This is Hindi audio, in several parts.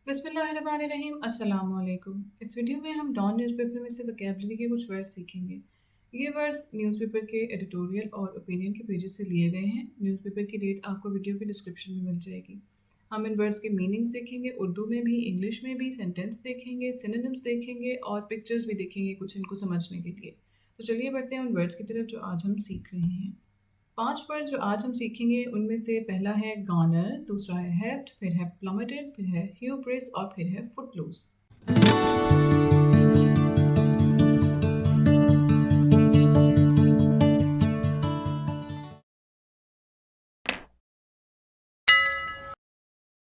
बिस्मिल्लाहिर्रहमानिर्रहीम अस्सलाम वालेकुम। इस वीडियो में हम डॉन न्यूज़पेपर में से वोकैबुलरी के कुछ वर्ड्स सीखेंगे। ये वर्ड्स न्यूज़पेपर के एडिटोरियल और ओपिनियन के पेजेस से लिए गए हैं। न्यूज़पेपर की डेट आपको वीडियो के डिस्क्रिप्शन में मिल जाएगी। हम इन वर्ड्स के मीनिंग्स देखेंगे, उर्दू में भी, इंग्लिश में भी, सेंटेंस देखेंगे, सिनोनिम्स देखेंगे और पिक्चर्स भी देखेंगे कुछ इनको समझने के लिए। तो चलिए बढ़ते हैं उन वर्ड्स की तरफ जो आज हम सीख रहे हैं। 5 वर्ड जो आज हम सीखेंगे उनमें से पहला है गार्नर, दूसरा है हेफ्ट, फिर है प्लमेटेड, फिर है ह्यूब्रिस और फिर है फुटलूज।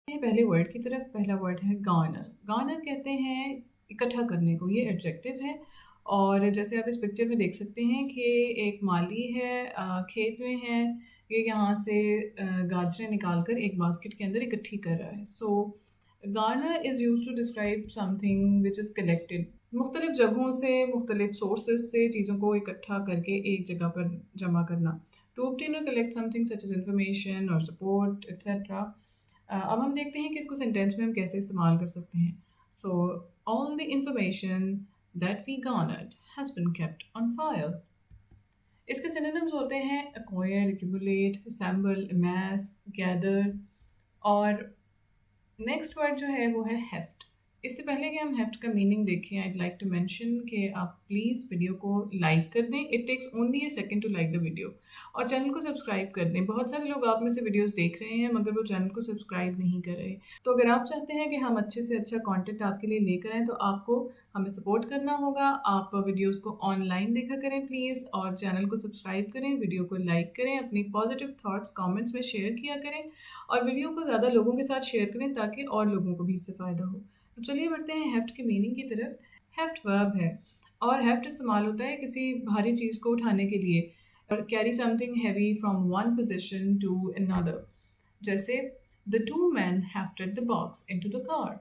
पहले वर्ड की तरफ, पहला वर्ड है गार्नर। गार्नर कहते हैं इकट्ठा करने को, ये एडजेक्टिव है। और जैसे आप इस पिक्चर में देख सकते हैं कि एक माली है, खेत में है, ये यहाँ से गाजरें निकाल कर एक बास्केट के अंदर इकट्ठी कर रहा है। So garner is use to describe something which is collected. मुख्तलिफ जगहों से, मुख्तलिफ सोर्सेज से चीज़ों को इकट्ठा करके एक जगह पर जमा करना। To obtain or collect something such as information or support etc. अब हम देखते हैं कि इसको सेंटेंस में हम कैसे इस्तेमाल कर सकते हैं। So all the information that we garnered has been kept on file। इसके सिनोनिम्स होते हैं acquire, accumulate, assemble, amass, gather। और नेक्स्ट वर्ड जो है वो है हेफ्ट। इससे पहले कि हम हेफ्ट का मीनिंग देखें, आई लाइक टू मेंशन कि आप प्लीज़ वीडियो को लाइक कर दें। It takes only a second to like the video. और चैनल को सब्सक्राइब कर दें। बहुत सारे लोग आप में से वीडियोस देख रहे हैं मगर वो चैनल को सब्सक्राइब नहीं कर रहे। तो अगर आप चाहते हैं कि हम अच्छे से अच्छा कंटेंट आपके लिए लेकर आएँ तो आपको हमें सपोर्ट करना होगा। आप वीडियोज़ को ऑनलाइन देखा करें प्लीज़, और चैनल को सब्सक्राइब करें, वीडियो को लाइक करें, अपनी पॉजिटिव थाट्स कॉमेंट्स में शेयर किया करें और वीडियो को ज़्यादा लोगों के साथ शेयर करें ताकि और लोगों को भी इससे फ़ायदा हो। तो चलिए बढ़ते हैं हेफ्ट की मीनिंग की तरफ। हेफ्ट वर्ब है और हेफ्ट इस्तेमाल होता है किसी भारी चीज़ को उठाने के लिए, और carry something heavy from one position to another. जैसे the two man hefted the box into the car.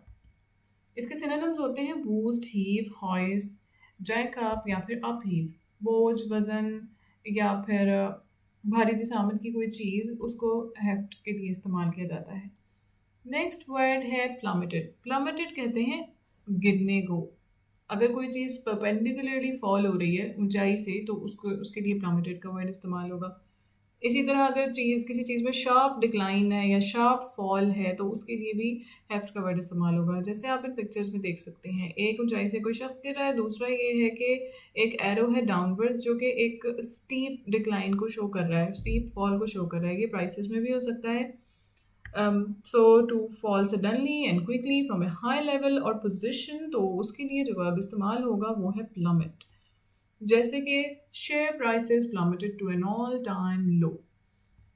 इसके सिनोनिम्स होते हैं boost, heave, hoist, jack up या फिर अप हीव। बोझ, वजन या फिर भारी जिसामत की कोई चीज़, उसको हेफ्ट के लिए इस्तेमाल किया जाता है। नेक्स्ट वर्ड है प्लमेटेड। प्लमेटेड कहते हैं गिरने को। अगर कोई चीज़ परपेंडिकुलरली फॉल हो रही है ऊंचाई से तो उसको उसके लिए प्लमेटेड का वर्ड इस्तेमाल होगा। इसी तरह अगर किसी चीज़ में शार्प डिक्लाइन है या शार्प फॉल है तो उसके लिए भी हेफ्ट का वर्ड इस्तेमाल होगा। जैसे आप इन पिक्चर्स में देख सकते हैं, एक ऊंचाई से कोई शख्स गिर रहा है, दूसरा ये है कि एक एरो है डाउनवर्ड्स जो कि एक स्टीप डिक्लाइन को शो कर रहा है, स्टीप फॉल को शो कर रहा है। ये प्राइसेस में भी हो सकता है। So to fall suddenly and quickly from a high level और पोजिशन, तो उसके लिए जो वर्ब इस्तेमाल होगा वो है प्लमेट। जैसे कि share prices plummeted to an all time low.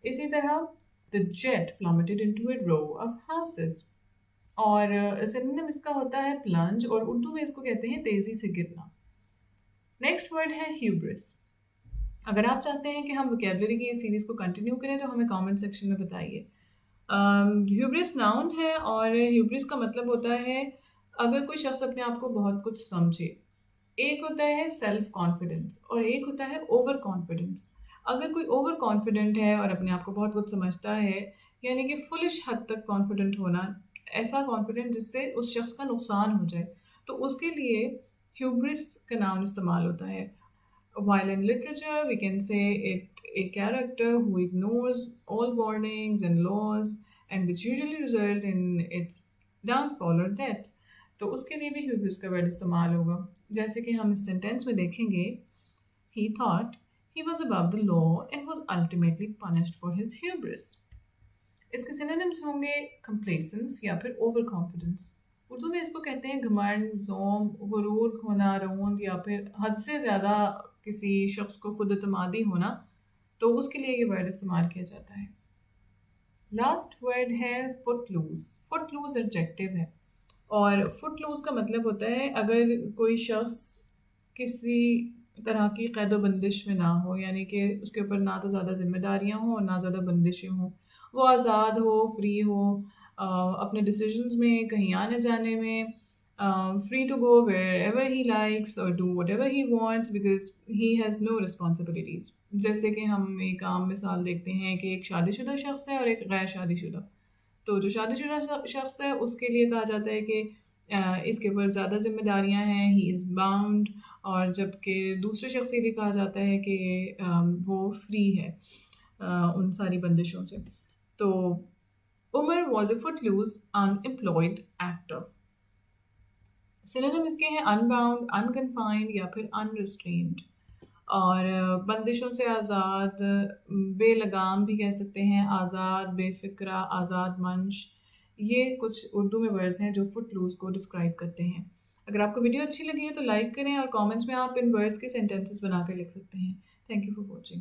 इसी तरह the jet plummeted into a row of houses. और सिनोनिम इसका होता है प्लंज और उर्दू में इसको कहते हैं तेजी से गिरना। नेक्स्ट वर्ड है ह्यूब्रिस। अगर आप चाहते हैं कि हम वोकैबुलरी की इस सीरीज़ को कंटिन्यू करें तो हमें कमेंट सेक्शन में बताइए। ह्यूब्रिस नाउन है और ह्यूब्रिस का मतलब होता है अगर कोई शख्स अपने आप को बहुत कुछ समझे। एक होता है सेल्फ कॉन्फिडेंस और एक होता है ओवर कॉन्फिडेंस। अगर कोई ओवर कॉन्फिडेंट है और अपने आप को बहुत कुछ समझता है, यानी कि फुलिश हद तक कॉन्फिडेंट होना, ऐसा कॉन्फिडेंट जिससे उस शख्स का नुकसान हो जाए, तो उसके लिए ह्यूब्रिस का नाउन इस्तेमाल होता है। While in literature, we can say it a character who ignores all warnings and laws and which usually result in its downfall or death। तो उसके लिए भी hubris का वर्ड इस्तेमाल होगा। जैसे कि हम इस सेंटेंस में देखेंगे, he thought he was above the law and was ultimately punished for his hubris। इसके सिनोनिम्स होंगे complacence या फिर ओवर कॉन्फिडेंस। उर्दू में इसको कहते हैं घमंड, ज़ोम, गुरूर होना, रौंद या फिर हद से ज़्यादा किसी शख्स को खुद एतमादी होना, तो उसके लिए ये वर्ड इस्तेमाल किया जाता है। लास्ट वर्ड है footloose. Footloose adjective है और फुट लूज का मतलब होता है अगर कोई शख्स किसी तरह की कैद बंदिश में ना हो, यानी कि उसके ऊपर ना तो ज़्यादा जिम्मेदारियाँ हों और ना ज़्यादा बंदिशें हों, वो आज़ाद हो, फ्री हो, अपने डिसीजंस में, कहीं आने जाने में, free to go wherever he likes or do whatever he wants because he has no responsibilities। जैसे कि हम एक आम मिसाल देखते हैं कि एक शादीशुदा शख्स है और एक गैर शादीशुदा। तो जो शादीशुदा शख्स है उसके लिए कहा जाता है कि इसके ऊपर ज़्यादा ज़िम्मेदारियाँ हैं, ही इज़ बाउंड। और जबकि दूसरे शख्स के लिए कहा जाता है कि वो फ्री है उन सारी बंदिशों से। तो Umar was a footloose unemployed actor. Synonym इसके हैं अनबाउंड, अनकन्फाइंड या फिर अनरिस्ट्रेन्ड। और बंदिशों से आज़ाद, बेलगाम भी कह सकते हैं, आज़ाद, बेफ़िक्रा, आज़ाद मंश। ये कुछ उर्दू में वर्ड्स हैं जो फुट लूज़ को डिस्क्राइब करते हैं। अगर आपको वीडियो अच्छी लगी है तो लाइक करें और कमेंट्स में आप इन वर्ड्स के सेंटेंसेस बनाकर लिख सकते हैं। Thank you for watching.